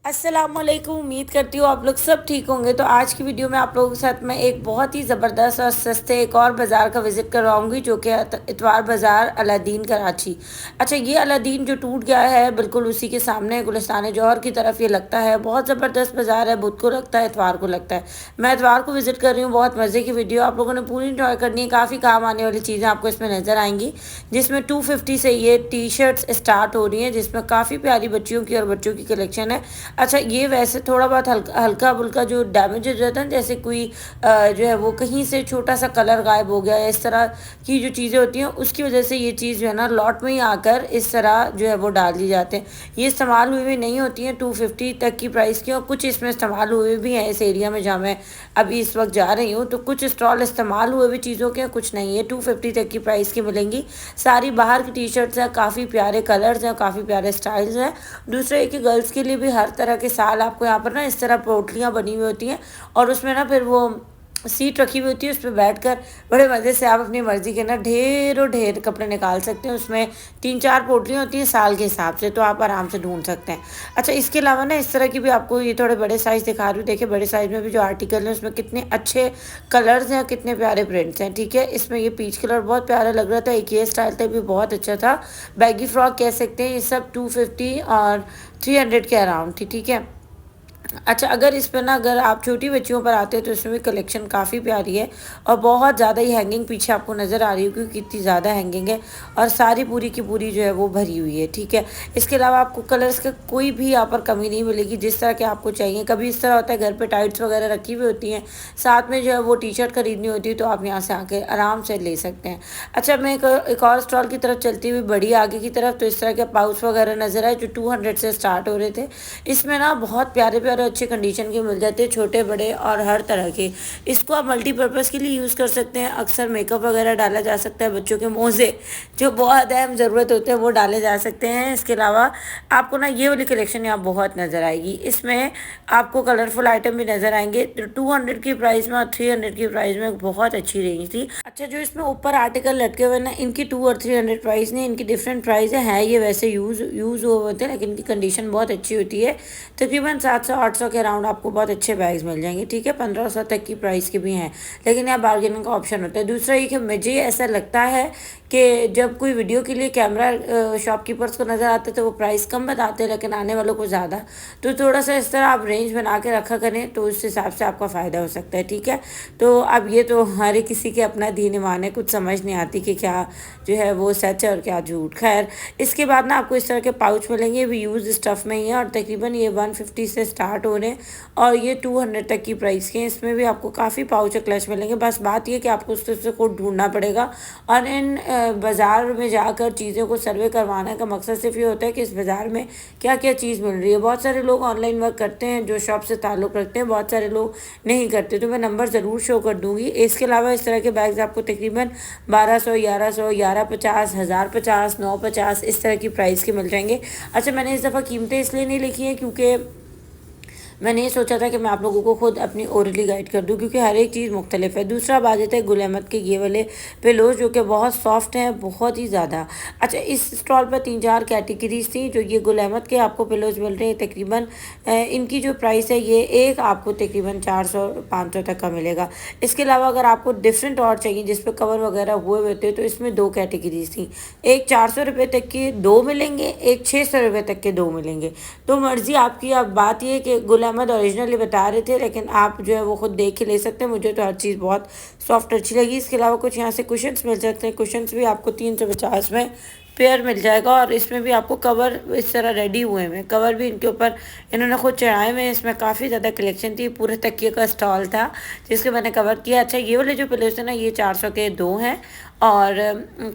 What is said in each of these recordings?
अस्सलामुअलैकुम। उम्मीद करती हूँ आप लोग सब ठीक होंगे। तो आज की वीडियो में आप लोगों के साथ मैं एक बहुत ही ज़बरदस्त और सस्ते एक और बाज़ार का विज़िट करवाऊंगी, जो कि इतवार बाज़ार अलादीन कराची। अच्छा, ये अलादीन जो टूट गया है बिल्कुल उसी के सामने गुलिस्तान जौहर की तरफ ये लगता है। बहुत ज़बरदस्त बाज़ार है, बुध को लगता है, इतवार को लगता है। मैं इतवार को विज़िट कर रही हूँ। बहुत मज़े की वीडियो आप लोगों ने पूरी इंजॉय करनी है। काफ़ी काम आने वाली चीज़ें आपको इसमें नज़र आएंगी, जिसमें 250 से ये टी शर्ट्स स्टार्ट हो रही हैं, जिसमें काफ़ी प्यारी बच्चियों की और बच्चों की कलेक्शन है। अच्छा, ये वैसे थोड़ा बहुत हल्का फुल्का जो डैमेज हो जाता है, जैसे कोई जो है वो कहीं से छोटा सा कलर गायब हो गया, इस तरह की जो चीज़ें होती हैं उसकी वजह से ये चीज़ जो है ना लॉट में ही आकर इस तरह जो है वो डाल दी जाते हैं। ये इस्तेमाल हुई भी नहीं होती हैं, 250 तक की प्राइस की, और कुछ इसमें इस्तेमाल हुए भी हैं। इस एरिया में जहाँ मैं अभी इस वक्त जा रही हूँ तो कुछ स्टॉल इस्तेमाल हुए भी चीज़ों के, कुछ नहीं है। 250 तक की प्राइस की मिलेंगी। सारी बाहर की टी शर्ट्स हैं, काफ़ी प्यारे कलर्स हैं, काफ़ी प्यारे स्टाइल्स हैं। दूसरा एक गर्ल्स के लिए भी हर तरह के साल आपको यहाँ पर ना इस तरह पोटलियाँ बनी हुई होती हैं, और उसमें ना फिर वो सीट रखी हुई होती है, उस पर बैठकर बड़े मज़े से आप अपनी मर्ज़ी के ना ढेरों ढेर कपड़े निकाल सकते हैं। उसमें 3-4 पोटलियाँ होती हैं साल के हिसाब से, तो आप आराम से ढूंढ सकते हैं। अच्छा, इसके अलावा ना इस तरह की भी आपको ये थोड़े बड़े साइज़ दिखा रही हूँ। देखिए, बड़े साइज़ में भी जो आर्टिकल हैं उसमें कितने अच्छे कलर्स हैं, कितने प्यारे प्रिंट्स हैं। ठीक है, इसमें ये पीच कलर बहुत प्यारा लग रहा था। एक ये स्टाइल था, भी बहुत अच्छा था। बैगी फ्रॉक कह सकते हैं। ये सब 250 और 300 के अराउंड थी। ठीक है। अच्छा, अगर इस पर ना अगर आप छोटी बच्चियों पर आते हैं तो इसमें भी कलेक्शन काफ़ी प्यारी है, और बहुत ज़्यादा ही हैंगिंग पीछे आपको नज़र आ रही है, क्योंकि कितनी ज़्यादा हैंगिंग है और सारी पूरी की पूरी जो है वो भरी हुई है। ठीक है। इसके अलावा आपको कलर्स का कोई भी यहाँ पर कमी नहीं मिलेगी, जिस तरह के आपको चाहिए। कभी इस तरह होता है घर पर टाइट्स वगैरह रखी हुई होती हैं, साथ में जो है वो टी शर्ट खरीदनी होती है, तो आप यहाँ से आके आराम से ले सकते हैं। अच्छा, मैं एक और स्टॉल की तरफ चलती हुई बड़ी आगे की तरफ, तो इस तरह के पाउच वगैरह नज़र आए जो 200 से स्टार्ट हो रहे थे। इसमें ना बहुत प्यारे प्यारे अच्छे कंडीशन के मिल जाते हैं, छोटे बड़े और हर तरह के। इसको आप मल्टीपर्पज़ के लिए यूज़ कर सकते हैं। अक्सर मेकअप वगैरह डाला जा सकता है, बच्चों के मोज़े जो बहुत अहम ज़रूरत होते हैं वो डाले जा सकते हैं। इसके अलावा आपको ना ये वाली कलेक्शन यहाँ बहुत नज़र आएगी। इसमें आपको कलरफुल आइटम भी नज़र आएंगे। 200 की प्राइस में और 300 की प्राइस में बहुत अच्छी रेंज थी। अच्छा, जो इसमें ऊपर आर्टिकल लटके हुए ना, इनकी 200 और 300 प्राइस नहीं, इनकी डिफरेंट प्राइस है। ये वैसे यूज़ हुए होते हैं, लेकिन इनकी कंडीशन बहुत अच्छी होती है। तकरीबन 700-800 के अराउंड आपको बहुत अच्छे बैग्स मिल जाएंगे। ठीक है, 1500 तक की प्राइस के भी हैं, लेकिन यहाँ बार्गेनिंग का ऑप्शन होता है। दूसरा ये कि मुझे ऐसा लगता है कि जब कोई वीडियो के लिए कैमरा शॉपकीपर्स को नज़र आता है तो वो प्राइस कम बताते हैं, लेकिन आने वालों को ज़्यादा। तो थोड़ा सा इस तरह आप रेंज बना के रखा करें, तो उस हिसाब से आपका फ़ायदा हो सकता है। ठीक है। तो अब ये तो हर किसी के अपना दीन ईमान है, कुछ समझ नहीं आती कि क्या जो है वो सच है और क्या झूठ। खैर, इसके बाद ना आपको इस तरह के पाउच मिलेंगे, भी यूज स्टफ़ में ही है, और तकरीबन ये 150 से स्टार्ट हो रहे हैं, और ये 200 तक की प्राइस के हैं। इसमें भी आपको काफ़ी पाउच और क्लच मिलेंगे। बस बात ये कि आपको उससे कोड ढूंढना पड़ेगा, और इन बाज़ार में जाकर चीज़ों को सर्वे करवाने का मकसद सिर्फ ये होता है कि इस बाज़ार में क्या क्या चीज़ मिल रही है। बहुत सारे लोग ऑनलाइन वर्क करते हैं जो शॉप से ताल्लुक़ रखते हैं, बहुत सारे लोग नहीं करते, तो मैं नंबर ज़रूर शो कर दूँगी। इसके अलावा इस तरह के बैग्स आपको तकरीबन 1200, 1100, 1150, 1050, 950 इस तरह की प्राइस के मिल जाएंगे। अच्छा, मैंने इस दफ़ा कीमतें इसलिए नहीं लिखी हैं क्योंकि मैंने ये सोचा था कि मैं आप लोगों को खुद अपनी ओरली गाइड कर दूं, क्योंकि हर एक चीज़ मुख्तलिफ है। दूसरा बात है गुल अहमद के ये वाले पिलोज जो कि बहुत सॉफ्ट हैं, बहुत ही ज़्यादा। अच्छा, इस स्टॉल पर 3-4 कैटेगरीज थी। जो ये गुल अहमद के आपको पिलोज मिल रहे हैं, तकरीबन इनकी जो प्राइस है ये एक आपको तकरीबन 400-500 तक का मिलेगा। इसके अलावा अगर आपको डिफरेंट और चाहिए जिस पर कवर वगैरह हुए होते हैं, तो इसमें 2 कैटेगरीज थी। एक 400 रुपये तक के 2 मिलेंगे, एक 600 रुपये तक के 2 मिलेंगे। तो मर्ज़ी आपकी। अब बात ये कि गुल अहमद ओरिजिनली बता रहे थे, लेकिन आप जो है वो खुद देख के ले सकते हैं। मुझे तो हर चीज़ बहुत सॉफ्ट अच्छी लगी। इसके अलावा कुछ यहाँ से कुशन्स मिल सकते हैं। कुशन्स भी आपको 350 में पेयर मिल जाएगा, और इसमें भी आपको कवर इस तरह रेडी हुए हैं। कवर भी इनके ऊपर इन्होंने खुद चढ़ाए हुए हैं। इसमें काफ़ी ज़्यादा कलेक्शन थी, पूरे तकिए का स्टॉल था जिसके मैंने कवर किया। अच्छा, ये वाले जो पिलोज थे ना, ये 400 के 2 हैं, और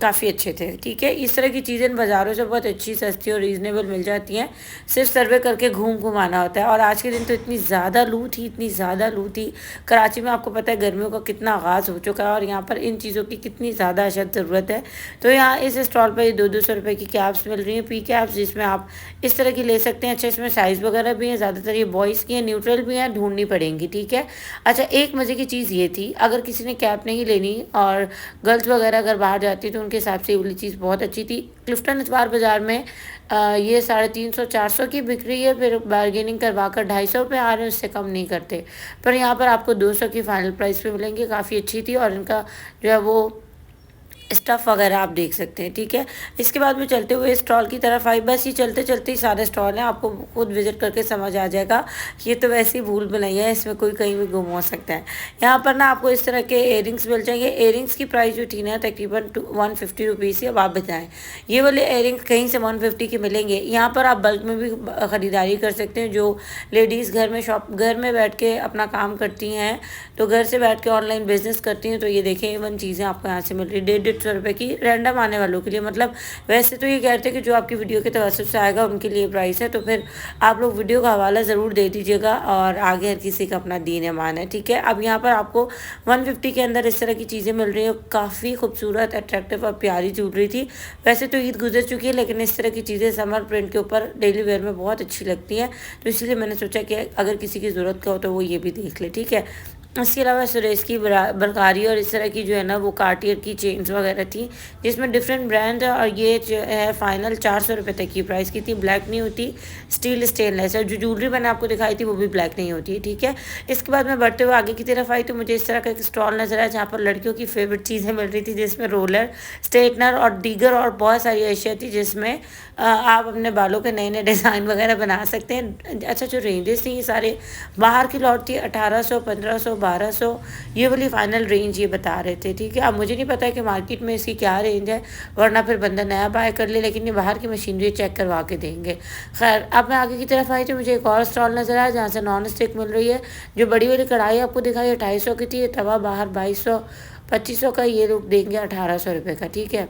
काफ़ी अच्छे थे। ठीक है, इस तरह की चीज़ें बाज़ारों से बहुत अच्छी, सस्ती और रीज़नेबल मिल जाती हैं। सिर्फ सर्वे करके घूम आना होता है। और आज के दिन तो इतनी ज़्यादा लू थी, इतनी ज़्यादा लू थी। कराची में आपको पता है गर्मियों का कितना आगाज़ हो चुका है, और यहाँ पर इन चीज़ों की कितनी ज़्यादा अशद ज़रूरत है। तो यहाँ इस स्टॉल पर 200-200 रुपये की कैप्स मिल रही हैं, पी कैप्स, जिसमें आप इस तरह की ले सकते हैं। अच्छा, इसमें साइज़ वगैरह भी हैं, ज़्यादातर ये बॉयज़ की हैं, न्यूट्रल भी हैं, ढूंढनी पड़ेंगी। ठीक है। अच्छा, एक मज़े की चीज़ ये थी, अगर किसी ने कैप नहीं लेनी और गर्ल्स वगैरह अगर बाहर जाती तो उनके हिसाब से ये वाली चीज़ बहुत अच्छी थी। क्लिफ्टन इतवार बाज़ार में ये 350 400 की बिक रही है, फिर बार्गेनिंग करवा कर 250 आ रहे हैं, उससे कम नहीं करते। पर यहाँ पर आपको 200 की फाइनल प्राइस पे मिलेंगे, काफ़ी अच्छी थी। और इनका जो है वो स्टफ़ वगैरह आप देख सकते हैं, ठीक है। इसके बाद में चलते हुए स्टॉल की तरफ आई, बस ये चलते चलते ही सारे स्टॉल हैं, आपको खुद विजिट करके समझ आ जाएगा। ये तो वैसे ही भूल भुलैया है, इसमें कोई कहीं भी गुम हो सकता है। यहाँ पर ना आपको इस तरह के एयरिंग्स मिल जाएंगे। एयरिंग्स की प्राइस जो थी ना तकरीबन 150 थी। अब आप बताएं, ये वाले एयरिंग्स कहीं से 150 के मिलेंगे? यहाँ पर आप बल्क में भी ख़रीदारी कर सकते हैं। जो लेडीज़ घर में बैठ के अपना काम करती हैं, तो घर से बैठ के ऑनलाइन बिजनेस करती हैं, तो ये देखें इवन चीज़ें आपको यहाँ से मिल रही है 150 की रैंडम आने वालों के लिए। मतलब वैसे तो ये कहते हैं कि जो आपकी वीडियो के तवज्जुह से आएगा उनके लिए प्राइस है, तो फिर आप लोग वीडियो का हवाला ज़रूर दे दीजिएगा, और आगे हर किसी का अपना दीन ईमान है, ठीक है। अब यहाँ पर आपको 150 के अंदर इस तरह की चीज़ें मिल रही है, काफ़ी खूबसूरत, अट्रैक्टिव और प्यारी ज्वेलरी थी। वैसे तो ईद गुजर चुकी है, लेकिन इस तरह की चीज़ें समर प्रिंट के ऊपर डेली वेयर में बहुत अच्छी लगती हैं, तो इसलिए मैंने सोचा कि अगर किसी की ज़रूरत का हो तो वो ये भी देख ले, ठीक है। इसके अलावा सुरेश की बरकारी और इस तरह की जो है ना वो कार्टियर की चेन्स वगैरह थी, जिसमें डिफरेंट ब्रांड है। और ये जो है फाइनल 400 रुपये तक की प्राइस की थी। ब्लैक नहीं होती, स्टील स्टेनलेस है। जो ज्वेलरी मैंने आपको दिखाई थी वो भी ब्लैक नहीं होती है, ठीक है। इसके बाद मैं बढ़ते हुए आगे की तरफ आई तो मुझे इस तरह का एक स्टॉल नजर आया, जहाँ पर लड़कियों की फेवरेट चीज़ें मिल रही थी, जिसमें रोलर, स्ट्रेटनर और दीगर और बहुत सारी अशिया थी, जिसमें आप अपने बालों के नए नए डिज़ाइन वगैरह बना सकते हैं। अच्छा, जो रेंजेस थी ये सारे बाहर की लॉट थी, 1800, 1500, 1200, ये वाली फाइनल रेंज ये बता रहे थे, ठीक है। अब मुझे नहीं पता है कि मार्केट में इसकी क्या रेंज है, वरना फिर बंदा नया बाय कर ले, लेकिन ये बाहर की मशीनरी चेक करवा के देंगे। खैर, अब मैं आगे की तरफ आई तो मुझे एक और स्टॉल नज़र आया, जहाँ से नॉन स्टिक मिल रही है। जो बड़ी वाली कढ़ाई आपको दिखाई 250 की थी, ये तवा बाहर 2200 2500 का, ये लोग देंगे 1800 रुपये का, ठीक है।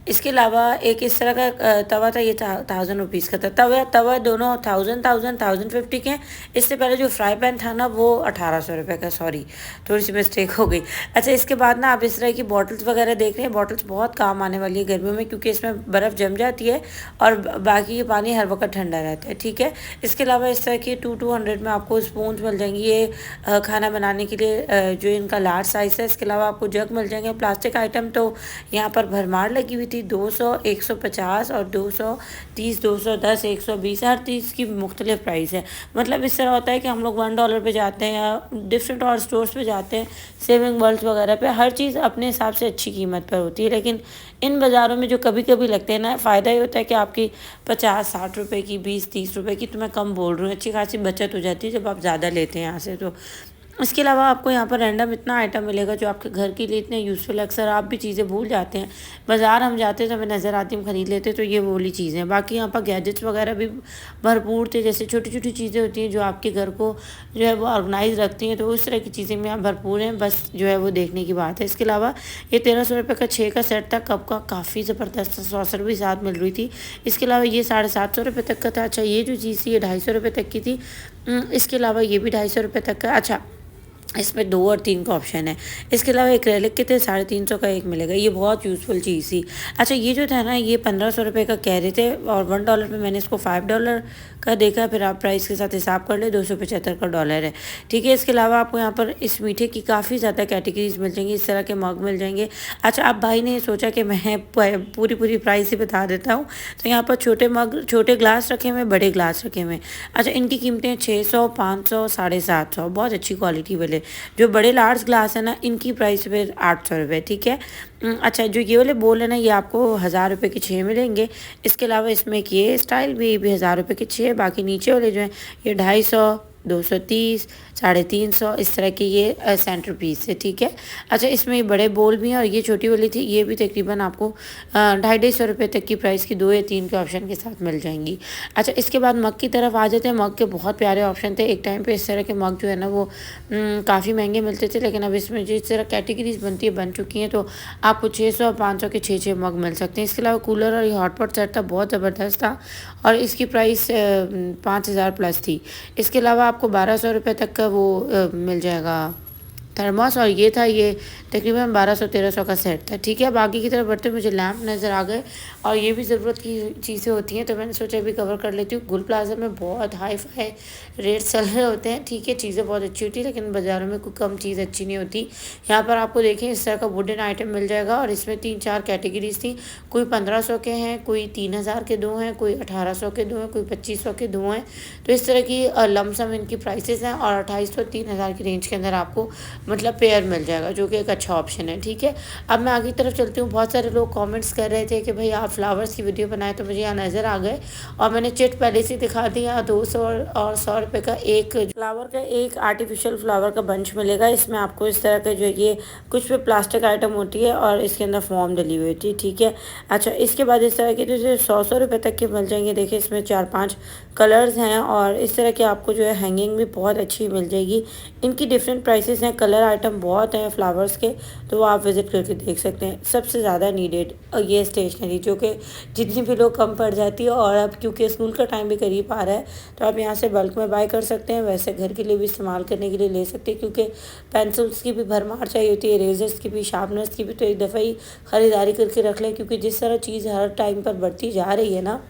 इसके अलावा एक इस तरह का तवा था, ये 1000 रुपीज़ का था। तवा दोनों 1050 के। इससे पहले जो फ्राई पैन था ना वो 1800 रुपये का, सॉरी थोड़ी सी मिस्टेक हो गई। अच्छा, इसके बाद ना आप इस तरह की बॉटल्स वगैरह देख रहे हैं। बॉटल्स बहुत काम आने वाली है गर्मियों में, क्योंकि इसमें बर्फ़ जम जाती है और बाकी ये पानी हर वक्त ठंडा रहता है, ठीक है। इसके अलावा इस तरह की 200 में आपको स्पून मिल जाएंगी, ये खाना बनाने के लिए जो इनका लार्ज साइज़ है। इसके अलावा आपको जग मिल जाएंगे। प्लास्टिक आइटम तो यहाँ पर भरमार लगी हुई थी, 200, 150 और 230, 210, 120, हर चीज़ की मुख्तलिफ प्राइस है। मतलब इस तरह होता है कि हम लोग $1 पे जाते हैं या डिफरेंट और स्टोर्स पे जाते हैं, सेविंग वर्ल्ड वगैरह पे, हर चीज़ अपने हिसाब से अच्छी कीमत पर होती है। लेकिन इन बाज़ारों में जो कभी कभी लगते हैं ना, फ़ायदा ये होता है कि आपकी 50-60 रुपये की, 20-30 रुपये की, तो मैं कम बोल रही हूँ, अच्छी खासी बचत हो जाती है जब आप ज़्यादा लेते हैं यहाँ से। तो इसके अलावा आपको यहाँ पर रैंडम इतना आइटम मिलेगा जो आपके घर के लिए इतने यूज़फुल। अक्सर आप भी चीज़ें भूल जाते हैं, बाज़ार हम जाते हैं तो हमें नज़र आती, हम ख़रीद लेते हैं, तो ये वो वाली चीज़ें हैं। बाकी यहाँ पर गैजेट्स वगैरह भी भरपूर थे, जैसे छोटी छोटी चीज़ें होती हैं जो आपके घर को जो है वो ऑर्गेनाइज रखती हैं, तो उस तरह की चीज़ें भी यहाँ भरपूर हैं, बस जो है वो देखने की बात है। इसके अलावा ये 1300 का 6 का सेट था कप का, काफ़ी ज़बरदस्त सॉसर भी साथ मिल रही थी। इसके अलावा ये 750 तक का था। अच्छा, ये जो चीज़ थी ये 250 तक की थी। इसके अलावा ये भी 250 तक का। अच्छा, इसमें 2 और 3 का ऑप्शन है। इसके अलावा एक्रेलिक के थे 350 का एक मिलेगा, ये बहुत यूज़फुल चीज़ थी। अच्छा, ये जो था ना ये 1500 का कह रहे थे, और $1 पे मैंने इसको $5 का देखा। फिर आप प्राइस के साथ हिसाब कर ले, 275 का डॉलर है, ठीक है। इसके अलावा आपको यहाँ पर इस मीठे की काफ़ी ज़्यादा कैटेगरीज मिल जाएंगी, इस तरह के मग मिल जाएंगे। अच्छा, अब भाई ने सोचा कि मैं पूरी प्राइस ही बता देता हूँ, तो यहाँ पर छोटे मग, छोटे ग्लास रखे हुए, बड़े ग्लास रखे हुए। अच्छा, इनकी कीमतें 600, 500, 750, बहुत अच्छी क्वालिटी वाले। जो बड़े लार्ज ग्लास है ना, इनकी प्राइस फिर 800 रुपये, ठीक है। अच्छा, जो ये वाले बोल है ना, ये आपको 1000 रुपये के 6 मिलेंगे। इसके अलावा इसमें एक ये स्टाइल भी 1000 रुपये के 6। बाकी नीचे वाले जो हैं ये 250, 230, 350, इस तरह के ये सेंटर पीस है, ठीक है। अच्छा, इसमें ये बड़े बोल भी हैं, और ये छोटी वाली थी, ये भी तकरीबन आपको 250-250 तक की प्राइस की 2 या 3 के ऑप्शन के साथ मिल जाएंगी। अच्छा, इसके बाद मग की तरफ आ जाते हैं। मग के बहुत प्यारे ऑप्शन थे। एक टाइम पे इस तरह के मग जो है ना वो काफ़ी महंगे मिलते थे, लेकिन अब इसमें जिस तरह कैटेगरीज बनती है बन चुकी हैं, तो आपको 600 500 के 6 मग मिल सकते हैं। इसके अलावा कूलर और ये हॉटपॉट सेट था, बहुत ज़बरदस्त था, और इसकी प्राइस 5000 प्लस थी। इसके अलावा आपको 1200 रुपये तक का वो मिल जाएगा, थर्मस, और ये था ये तकरीबन 1200-1300 का सेट था। ठीक है, बाकी की तरफ बढ़ते मुझे लैम्प नज़र आ गए, और ये भी ज़रूरत की चीज़ें होती हैं, तो मैंने सोचा अभी कवर कर लेती हूँ। गुल प्लाजा में बहुत हाई फाई रेट चल रहे होते हैं। ठीक है, चीज़ें बहुत अच्छी होती है, लेकिन बाज़ारों में कोई कम चीज़ अच्छी नहीं होती। यहाँ पर आपको देखें इस तरह का वुडन आइटम मिल जाएगा, और इसमें 3-4 कैटेगरीज थी। कोई 1500 के हैं, कोई 3000 के 2 हैं, कोई 1800 के 2 हैं, कोई 2500 के 2 हैं। तो इस तरह की लमसम इनकी प्राइसेस हैं, और 2800-3000 की रेंज के अंदर आपको मतलब पेयर मिल जाएगा, जो कि एक अच्छा ऑप्शन है। ठीक है, अब मैं आगे की तरफ चलती हूँ। बहुत सारे लोग कमेंट्स कर रहे थे कि भाई आप फ्लावर्स की वीडियो बनाए, तो मुझे यहाँ नज़र आ गए, और मैंने चिट पहले से दिखा दी। यहाँ 200 और 100 रुपये का एक फ्लावर का एक आर्टिफिशियल फ्लावर का बंच मिलेगा। इसमें आपको इस तरह का जो ये कुछ पे प्लास्टिक आइटम होती है, और इसके अंदर फॉर्म डली हुई होती है। ठीक है, अच्छा, इसके बाद इस तरह के जो 100 रुपये तक के मिल जाएंगे। देखिए, इसमें 4-5 कलर्स हैं, और इस तरह के आपको जो है हैंगिंग भी बहुत अच्छी मिल जाएगी। इनकी डिफरेंट प्राइसेस हैं, कलर आइटम बहुत हैं फ्लावर्स के, तो वो आप विज़िट करके देख सकते हैं। सबसे ज़्यादा नीडेड ये स्टेशनरी, जो कि जितनी भी लोग कम पड़ जाती है, और अब क्योंकि स्कूल का टाइम भी करीब आ रहा है, तो आप यहाँ से बल्क में बाय कर सकते हैं। वैसे घर के लिए भी इस्तेमाल करने के लिए ले सकते हैं, क्योंकि पेंसिल्स की भी भरमार चाहिए होती है, इरेजर्स की भी, शार्पनर्स की भी। तो एक दफ़ा ही ख़रीदारी करके रख लें, क्योंकि जिस तरह चीज़ हर टाइम पर बढ़ती जा रही है ना,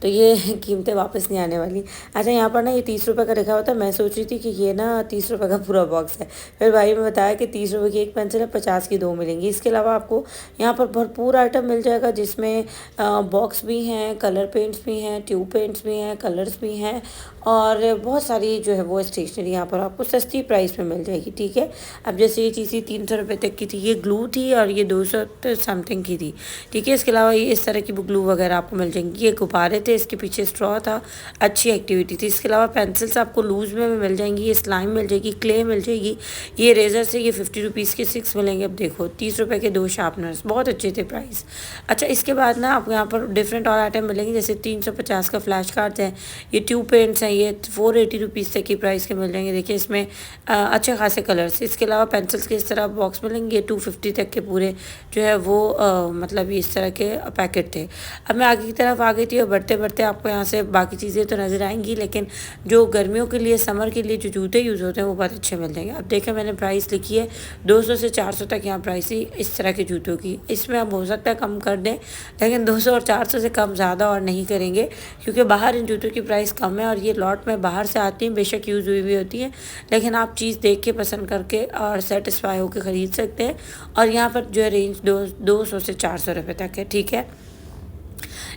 तो ये कीमतें वापस नहीं आने वाली। अच्छा, यहाँ पर ना ये 30 रुपये का लिखा हुआ था। मैं सोच रही थी कि ये ना 30 रुपये का पूरा बॉक्स है। फिर भाई ने बताया कि 30 रुपये की एक पेंसिल है, 50 की 2 मिलेंगी। इसके अलावा आपको यहाँ पर भरपूर आइटम मिल जाएगा, जिसमें बॉक्स भी हैं, कलर पेंट्स भी हैं, ट्यूब पेंट्स भी हैं, कलर्स भी हैं, और बहुत सारी जो है वो स्टेशनरी यहाँ पर आपको सस्ती प्राइस में मिल जाएगी। ठीक है, अब जैसे ये चीज़ 300 रुपये तक की थी, ये ग्लू थी, और ये 200 समथिंग की थी। ठीक है, इसके अलावा ये इस तरह की ग्लू वगैरह आपको मिल जाएंगी। ये गुब्बारे थे, इसके पीछे स्ट्रॉ था, अच्छी एक्टिविटी थी। इसके अलावा पेंसिल्स आपको लूज़ में भी मिल जाएंगी, ये स्लाइम मिल जाएगी, क्ले मिल जाएगी। ये रेज़र से ये 50 रुपीज़ के 6 मिलेंगे। अब देखो, 30 रुपये के 2 शार्पनर्स, बहुत अच्छे थे प्राइस। अच्छा, इसके बाद ना आपको यहाँ पर डिफरेंट और आइटम मिलेंगे, जैसे 350 का फ्लैश कार्ड्स हैं, ये ट्यूब पेंट्स हैं, ये 480 रुपीज़ तक की प्राइस के मिल जाएंगे। देखिए, इसमें अच्छे खासे कलर्स। इसके अलावा पेंसिल्स के इस तरह बॉक्स मिलेंगे, 250 तक के पूरे जो है वो मतलब इस तरह के पैकेट थे। अब मैं आगे की तरफ आ गई थी, और बढ़ते बढ़ते आपको यहाँ से बाकी चीज़ें तो नज़र आएंगी, लेकिन जो गर्मियों के लिए, समर के लिए जो जूते यूज़ होते हैं, वो बहुत अच्छे मिल जाएंगे। अब देखें, मैंने प्राइस लिखी है 200 से 400 तक यहाँ प्राइस ही इस तरह के जूतों की। इसमें अब हो सकता है कम कर दें, लेकिन 200 और 400 से कम ज़्यादा और नहीं करेंगे, क्योंकि बाहर इन जूतों की प्राइस कम है, और ये लॉट में बाहर से आती हैं, बेशक यूज़ हुई भी होती हैं, लेकिन आप चीज़ देख के पसंद करके और सेटिस्फाई होकर ख़रीद सकते हैं। और यहाँ पर जो है रेंज 200 से 400 रुपये तक है। ठीक है,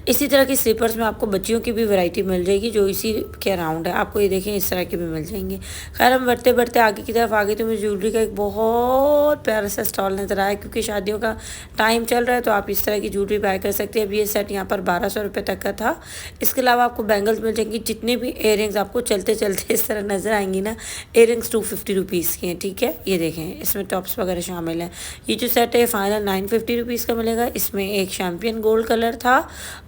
इसी तरह की स्लीपर्स में आपको बच्चियों की भी वैरायटी मिल जाएगी, जो इसी के अराउंड है। आपको ये देखें, इस तरह के भी मिल जाएंगे। खैर, हम बढ़ते बढ़ते आगे की तरफ आ गए, तो मुझे ज्वेलरी का एक बहुत प्यारा सा स्टॉल नज़र आया, क्योंकि शादियों का टाइम चल रहा है, तो आप इस तरह की ज्वेलरी बाय कर सकते हैं। अब ये सेट यहाँ पर 1200 रुपये तक का था। इसके अलावा आपको बैंगल्स मिल जाएंगी, जितने भी इयररिंग्स आपको चलते चलते इस तरह नज़र आएंगी ना, इयररिंग्स 250 रुपीज़ की हैं। ठीक है, ये देखें, इसमें टॉप्स वगैरह शामिल हैं। ये जो सेट है फाइनल 950 रुपीज़ का मिलेगा। इसमें एक चैम्पियन गोल्ड कलर था,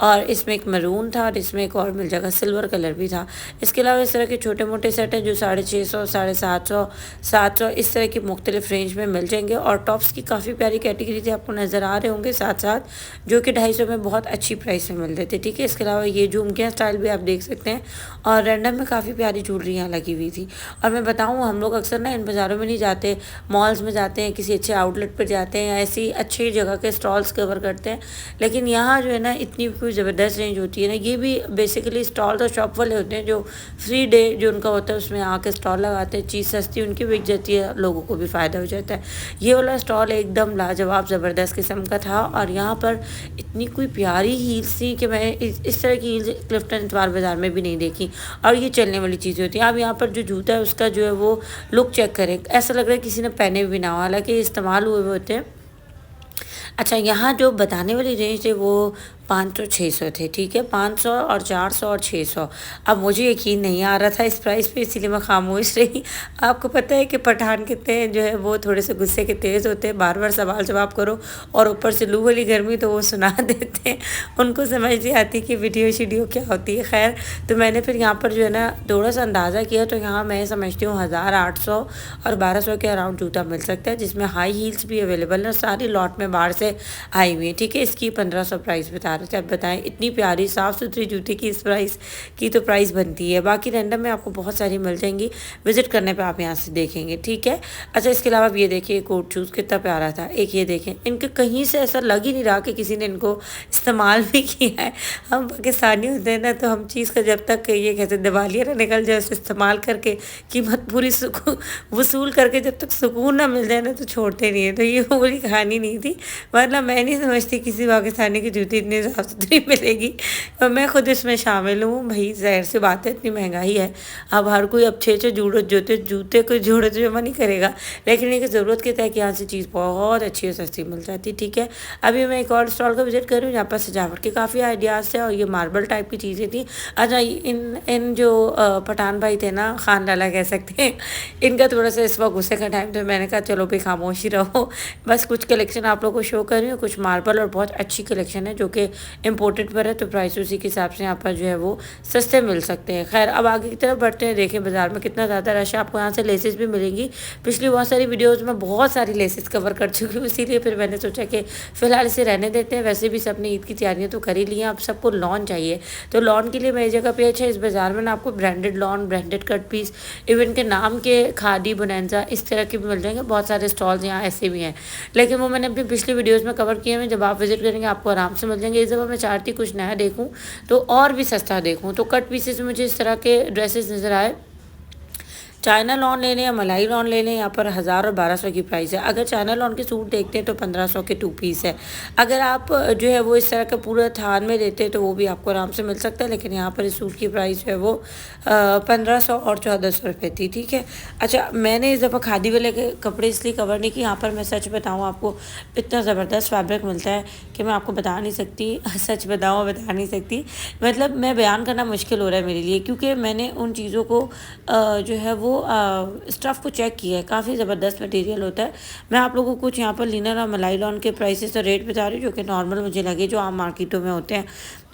और इसमें एक मरून था, और इसमें एक और मिल जाएगा, सिल्वर कलर भी था। इसके अलावा इस तरह के छोटे मोटे सेट हैं, जो 650, 750, 700 इस तरह की मुख्तलिफ रेंज में मिल जाएंगे। और टॉप्स की काफ़ी प्यारी कैटेगरी थी, आपको नज़र आ रहे होंगे साथ साथ, जो कि 250 में बहुत अच्छी प्राइस में मिल रहे थे। ठीक है, इसके अलावा ये झुमकियाँ स्टाइल भी आप देख सकते हैं, और रैंडम में काफ़ी प्यारी ज्वेलरी यहाँ लगी हुई थी। और मैं बताऊँ, हम लोग अक्सर ना इन बाज़ारों में नहीं जाते, मॉल्स में जाते हैं, किसी अच्छे आउटलेट पर जाते हैं, या ऐसी अच्छी जगह के स्टॉल्स कवर करते हैं, लेकिन यहाँ जो है ना, इतनी कोई ज़बरदस्त रेंज होती है ना। ये भी बेसिकली स्टॉल तो शॉप वाले होते हैं, जो फ्री डे जो उनका होता है, उसमें आके स्टॉल लगाते हैं, चीज़ सस्ती उनकी बिक जाती है, लोगों को भी फ़ायदा हो जाता है। ये वाला स्टॉल एकदम लाजवाब ज़बरदस्त किस्म का था, और यहाँ पर इतनी कोई प्यारी हील्स थी कि मैं इस तरह की हील्स क्लिफ्टन इतवार बाज़ार में भी नहीं देखी। और ये चलने वाली चीज़ें होती हैं। आप यहाँ पर जो जूता है, उसका जो है वो लुक चेक करें, ऐसा लग रहा है किसी ने पहने भी ना हो, हालांकि इस्तेमाल हुए हुए होते हैं। अच्छा, यहाँ जो बताने वाली रेंज है वो 500-600 थे। ठीक है, 500 और 400 और 600। अब मुझे यकीन नहीं आ रहा था इस प्राइस पे, इसीलिए मैं खामोश रही। आपको पता है कि पठान कितने जो है वो थोड़े से गुस्से के तेज़ होते हैं, बार बार सवाल जवाब करो, और ऊपर से लू वाली गर्मी, तो वो सुना देते हैं। उनको समझ नहीं आती कि वीडियो शीडियो क्या होती है। खैर, तो मैंने फिर यहाँ पर जो है ना थोड़ा सा अंदाज़ा किया, तो यहाँ मैं समझती हूँ 1800 और 1200 के अराउंड जूता मिल सकता है, जिसमें हाई हील्स भी अवेलेबल है, और सारी लॉट में बाहर से आई हुई है। ठीक है, इसकी 1500 प्राइस बता रहे थे। अब बताएं, इतनी प्यारी साफ़ सुथरी जूती की इस प्राइस की तो प्राइस बनती है। बाकी रैंडम में आपको बहुत सारी मिल जाएंगी, विजिट करने पर आप यहाँ से देखेंगे, ठीक है। अच्छा, इसके अलावा ये देखिए कोट शूज़ कितना प्यारा था। एक ये देखें, इनके कहीं से ऐसा लग ही नहीं रहा कि किसी ने इनको इस्तेमाल भी किया है। हम पाकिस्तानी होते हैं ना, तो हम चीज़ का जब तक ये कहते हैं दिवालिया ना निकल जाए, उसे इस्तेमाल करके कीमत पूरी वसूल करके जब तक सुकून ना मिल जाए ना, तो छोड़ते नहीं है। तो ये पूरी कहानी नहीं थी, वरना मैं नहीं समझती किसी पाकिस्तानी की जूती इतनी साफ सुथरी मिलेगी। और मैं खुद इसमें शामिल हूँ भाई, ज़ाहिर सी बात है, इतनी महंगाई है। अब हर कोई अब 6-6 जूते कोई जोड़े तो जमा नहीं करेगा, लेकिन एक ज़रूरत के तहत यहाँ से चीज़ बहुत अच्छी और सस्ती मिल जाती, ठीक है। अभी मैं एक और स्टॉल का विजिट कर रही हूँ, यहाँ पर सजावट के काफ़ी आइडियाज़ थे और ये मार्बल टाइप की चीज़ें थी। अच्छा, इन इन जो पठान भाई थे ना, खान लाला कह सकते हैं, इनका थोड़ा सा इस वक्त गुस्से का टाइम, तो मैंने कहा चलो भाई खामोश ही रहो। बस कुछ कलेक्शन आप लोगों को शो कर रही हूँ, कुछ मार्बल और बहुत अच्छी कलेक्शन है जो कि इम्पोर्टेड पर है, तो प्राइस उसी के हिसाब से यहाँ पर जो है वो सस्ते मिल सकते हैं। खैर, अब आगे की तरफ बढ़ते हैं। देखें बाजार में कितना ज़्यादा रश है, आपको यहाँ से लेसेस भी मिलेंगी। पिछली बहुत सारी वीडियोज़ में बहुत सारी लेसेस कवर कर चुकी हूँ, इसीलिए फिर मैंने सोचा कि फ़िलहाल इसे रहने देते हैं। वैसे भी सबने ईद की तैयारियाँ तो कर ही ली हैं, अब सबको लॉन चाहिए, तो लॉन के लिए मेरी जगह पे अच्छा, इस बाज़ार में ना आपको branded lawn, branded cut piece, even के नाम के खादी बोनैंजा इस तरह के भी मिल जाएंगे। बहुत सारे स्टॉल्स यहाँ ऐसे भी हैं, लेकिन वो मैंने अपनी पिछली वीडियोज़ में कवर किए हैं। जब आप विजिट करेंगे आपको आराम से मिल जाएंगे। इस दफ़ा मैं चाहती कुछ नया देखूँ तो और भी सस्ता देखूँ, तो कट पीसेस में मुझे इस तरह के ड्रेसेस नज़र आए। चाइना लॉन ले लें या मलाई लॉन ले लें, यहाँ पर 1000 और 1200 की प्राइस है। अगर चाइना लॉन के सूट देखते हैं तो 1500 के 2 पीस है। अगर आप जो है वो इस तरह का पूरा थान में लेते हैं तो वो भी आपको आराम से मिल सकता है, लेकिन यहाँ पर इस सूट की प्राइस जो है वो 1500 और 1400 रुपये थी, ठीक है। अच्छा, मैंने इस दफ़ा खादी वाले के कपड़े इसलिए कवर नहीं किए, यहाँ पर मैं सच बताऊँ आपको इतना ज़बरदस्त फैब्रिक मिलता है कि मैं आपको बता नहीं सकती। सच बताऊँ, बता नहीं सकती, मतलब मैं बयान करना मुश्किल हो रहा है मेरे लिए, क्योंकि मैंने उन चीज़ों को जो है वो स्टफ़ को चेक किया है। काफ़ी ज़बरदस्त मटेरियल होता है। मैं आप लोगों को कुछ यहाँ पर लिनन और मलाई लॉन के प्राइसेस और रेट बता रही हूँ, जो कि नॉर्मल मुझे लगे जो आम मार्केटों में होते हैं।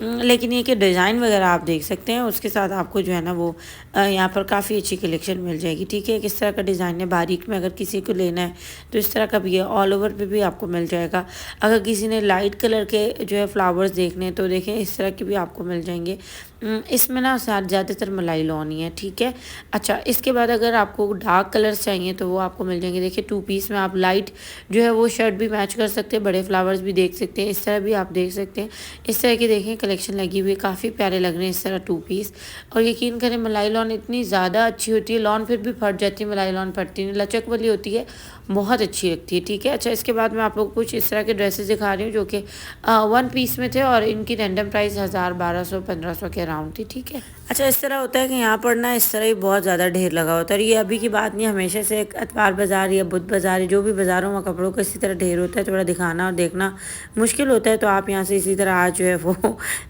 लेकिन ये कि डिज़ाइन वगैरह आप देख सकते हैं, उसके साथ आपको जो है ना वो यहाँ पर काफ़ी अच्छी कलेक्शन मिल जाएगी, ठीक है। किस तरह का डिज़ाइन है, बारीक में अगर किसी को लेना है तो इस तरह का भी है, ऑल ओवर पे भी आपको मिल जाएगा। अगर किसी ने लाइट कलर के जो है फ्लावर्स देखने हैं तो देखें इस तरह के भी आपको मिल जाएंगे। इसमें ना ज़्यादातर मलाई लॉन ही है, ठीक है। अच्छा, इसके बाद अगर आपको डार्क कलर्स चाहिए तो वो आपको मिल जाएंगे। देखिए 2 पीस में आप लाइट जो है वो शर्ट भी मैच कर सकते हैं, बड़े फ्लावर्स भी देख सकते हैं, इस तरह भी आप देख सकते हैं। इस तरह की देखें कलेक्शन लगी हुई है, काफ़ी प्यारे लग रहे हैं इस तरह 2 पीस। और यकीन करें मलाई लॉन इतनी ज़्यादा अच्छी होती है, लॉन फिर भी फट जाती है, मलाई लॉन फटती नहीं, लचक वाली होती है, बहुत अच्छी लगती है, ठीक है। अच्छा, इसके बाद मैं आप लोग को कुछ इस तरह के ड्रेसेस दिखा रही हूँ जो कि 1 पीस में थे और इनकी रैंडम प्राइस 1000, 1200, 1500 के अराउंड थी, ठीक है। अच्छा, इस तरह होता है कि यहाँ पर ना इस तरह ही बहुत ज़्यादा ढेर लगा होता है। ये अभी की बात नहीं, हमेशा से एक अतवार बाज़ार या बुध बाज़ार, जो भी बाज़ारों में कपड़ों का इसी तरह ढेर होता है। थोड़ा दिखाना और देखना मुश्किल होता है, तो आप यहाँ से इसी तरह आज जो है वो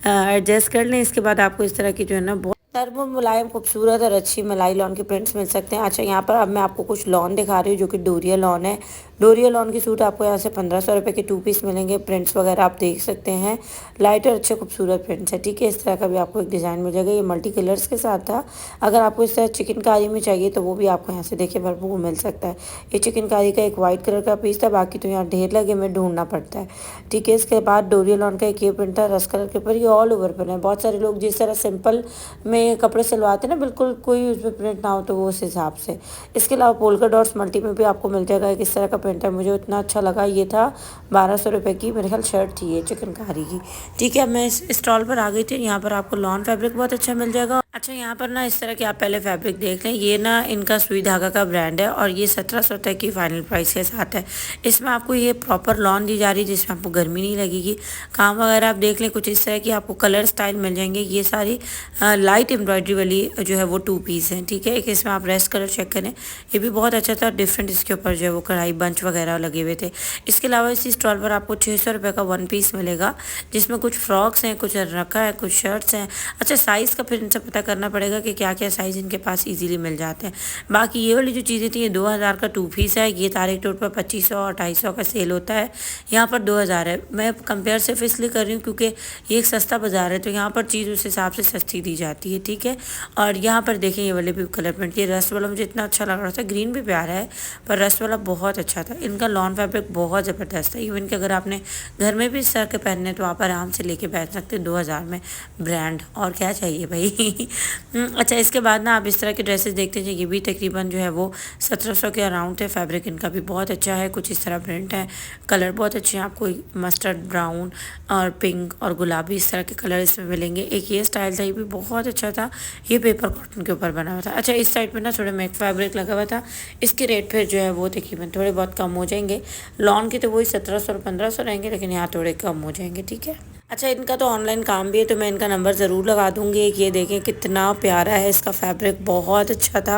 एडजस्ट कर लें। इसके बाद आपको इस तरह की जो है ना नरम मुलायम खूबसूरत और अच्छी मलाई लॉन के प्रिंट्स मिल सकते हैं। अच्छा, यहाँ पर अब मैं आपको कुछ लॉन दिखा रही हूँ जो कि डोरिया लॉन है। डोरिया लॉन के सूट आपको यहाँ से 1500 रुपये के 2 पीस मिलेंगे। प्रिंट्स वगैरह आप देख सकते हैं, लाइट और अच्छे खूबसूरत प्रिंट्स है, ठीक है। इस तरह का भी आपको एक डिज़ाइन मिल जाएगा, ये मल्टी कलर्स के साथ था। अगर आपको इस तरह चिकनकारी में चाहिए तो वो भी आपको यहाँ से देखिए भरपूर मिल सकता है। ये चिकनकारी का एक वाइट कलर का पीस था, बाकी तो यहाँ ढेर लगे में ढूंढना पड़ता है, ठीक है। इसके बाद डोरिया लॉन का एक ये प्रिंट था रस कलर के ऊपर, ये ऑल ओवर पर है। बहुत सारे लोग जिस तरह सिंपल में कपड़े सिलवाते ना, बिल्कुल कोई उसमें प्रिंट ना हो, तो वो उस हिसाब से। इसके अलावा पोल्का डॉट्स मल्टी में भी आपको मिल जाएगा। एक इस तरह का प्रिंट है, मुझे इतना अच्छा लगा। ये था 1200 रुपये की मेरे ख्याल शर्ट थी ये चिकनकारी की, ठीक है। मैं इस स्टॉल पर आ गई थी, यहाँ पर आपको लॉन फैब्रिक बहुत अच्छा मिल जाएगा। अच्छा, यहाँ पर ना इस तरह के आप पहले फैब्रिक देख लें। ये ना इनका सुई धागा का ब्रांड है और ये 1700 तक की फाइनल प्राइस के साथ है। इसमें आपको ये प्रॉपर लॉन दी जा रही है जिसमें आपको गर्मी नहीं लगेगी। काम वगैरह आप देख लें, कुछ इस तरह की आपको कलर स्टाइल मिल जाएंगे। ये सारी लाइट एम्ब्रॉयडरी वाली जो है वो 2 पीस हैं, ठीक है। एक इसमें आप रेस्ट कलर चेक करें, ये भी बहुत अच्छा था, डिफरेंट इसके ऊपर जो है वो कढ़ाई बंच वगैरह लगे हुए थे। इसके अलावा इसी स्टॉल पर आपको 600 रुपये का 1 पीस मिलेगा, जिसमें कुछ फ्रॉक्स हैं, कुछ रखा है, कुछ शर्ट्स हैं। अच्छा, साइज़ का फिर इनसे पता करना पड़ेगा कि क्या क्या साइज़ इनके पास ईजिली मिल जाते हैं। बाकी ये वाली जो चीज़ें थी ये 2000 का 2 पीस है। ये तारिक टोट पर 2500 और 250 का सेल होता है, यहाँ पर 2000 है। मैं कंपेयर सिर्फ इसलिए कर रही हूँ क्योंकि ये एक सस्ता बाज़ार है, तो यहाँ पर चीज़ उस हिसाब से सस्ती दी जाती है, ठीक है। और यहाँ पर देखें ये वाले भी कलर प्रिंट, ये रस्ट वाला मुझे इतना अच्छा लग रहा था। ग्रीन भी प्यारा है पर रस्ट वाला बहुत अच्छा था। इनका लॉन फैब्रिक बहुत ज़बरदस्त है। इवन कि अगर आपने घर में भी इस तरह के पहनने तो आप आराम से लेके बैठ सकते हैं 2000 में। ब्रांड और क्या चाहिए भाई। अच्छा, इसके बाद ना आप इस तरह के ड्रेसेस देखते हैं, ये भी तकरीबन जो है वो 1700 के अराउंड है। फैब्रिक इनका भी बहुत अच्छा है, कुछ इस तरह प्रिंट है। कलर बहुत अच्छे हैं, आपको मस्टर्ड ब्राउन और पिंक और गुलाबी इस तरह के कलर इसमें मिलेंगे। एक ये स्टाइल था, ये भी बहुत अच्छा था। ये पेपर कॉटन के ऊपर बना हुआ था। अच्छा, इस साइड पे ना थोड़े मैक फैब्रिक लगा हुआ था। इसके रेट फिर जो है वो तकरीबन थोड़े बहुत कम हो जाएंगे। लॉन के तो वही 1700 और 1500 रहेंगे, लेकिन यहाँ थोड़े कम हो जाएंगे, ठीक है। अच्छा, इनका तो ऑनलाइन काम भी है, तो मैं इनका नंबर ज़रूर लगा दूँगी। एक ये देखें कितना प्यारा है, इसका फैब्रिक बहुत अच्छा था।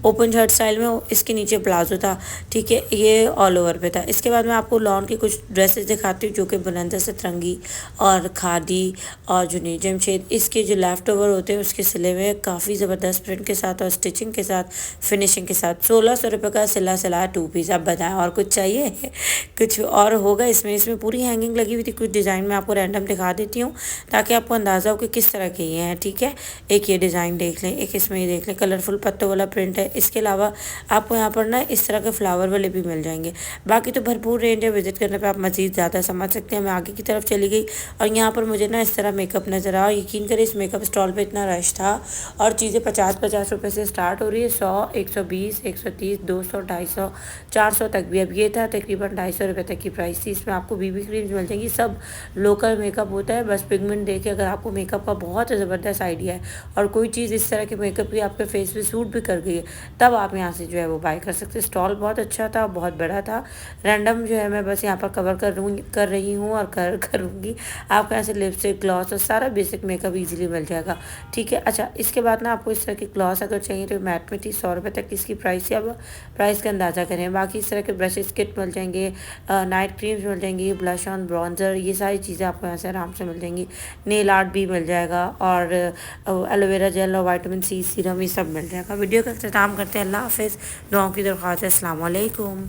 ओपन शर्ट स्टाइल में इसके नीचे प्लाजो था, ठीक है। ये ऑल ओवर पे था। इसके बाद मैं आपको लॉन की कुछ ड्रेसेस दिखाती हूँ जो कि बुलंद सतरंगी और खादी और जुनी जमशेद इसके जो लेफ़्ट ओवर होते हैं उसके सिले में काफ़ी ज़बरदस्त प्रिंट के साथ और स्टिचिंग के साथ, फिनिशिंग के साथ 1600 रुपये का सिला 2 पीस। आप बताएं और कुछ चाहिए? कुछ और होगा इसमें? इसमें पूरी हैंगिंग लगी हुई थी। कुछ डिज़ाइन में आपको रैंडम दिखा देती हूँ ताकि आपको अंदाज़ा हो कि किस तरह के ये हैं, ठीक है। एक ये डिज़ाइन देख लें, एक इसमें ये देख लें, कलरफुल पत्तों वाला प्रिंट है। इसके अलावा आपको यहाँ पर ना इस तरह के फ्लावर वाले भी मिल जाएंगे। बाकी तो भरपूर रेंज है, विजिट करने पे आप मज़ीद ज़्यादा समझ सकते हैं। मैं आगे की तरफ चली गई और यहाँ पर मुझे ना इस तरह मेकअप नज़र आया। यकीन करें इस मेकअप स्टॉल पर इतना रश था और चीज़ें 50-50 रुपये से स्टार्ट हो रही है। 100, 120, 130, 200, 250, 400 तक भी। अब ये था तकरीबन 250 रुपये तक की प्राइस थी। इसमें आपको बीबी क्रीम्स मिल जाएंगी, सब लोकल मेकअप होता है। बस पिगमेंट देके अगर आपको मेकअप का बहुत ज़बरदस्त आइडिया है और कोई चीज़ इस तरह के मेकअप की आपके फेस पे सूट भी कर गई है, तब आप यहाँ से जो है वो बाय कर सकते हैं। स्टॉल बहुत अच्छा था, बहुत बड़ा था। रैंडम जो है मैं बस यहाँ पर कवर कर रही हूँ और करूँगी। आपको यहाँ से लिपस्टिक, ग्लॉस और सारा बेसिक मेकअप ईजिली मिल जाएगा, ठीक है। अच्छा, इसके बाद ना आपको इस तरह की ग्लॉस अगर चाहिए तो मैट में थी 100 रुपये तक इसकी प्राइस है। अब प्राइस का अंदाज़ा करें। बाकी इस तरह के ब्रशेस किट मिल जाएंगे, नाइट क्रीम्स मिल जाएंगी, ब्लश ऑन, ब्रॉन्जर, ये सारी चीज़ें आपको यहाँ से आराम से मिल जाएंगी। नेल आर्ट भी मिल जाएगा और एलोवेरा जेल और विटामिन सी सीरम ये सब मिल जाएगा। वीडियो का इख्तिताम करते हैं। अल्लाह हाफ़िज़। दुआओं की दरख्वास्त है। अस्सलाम वालेकुम।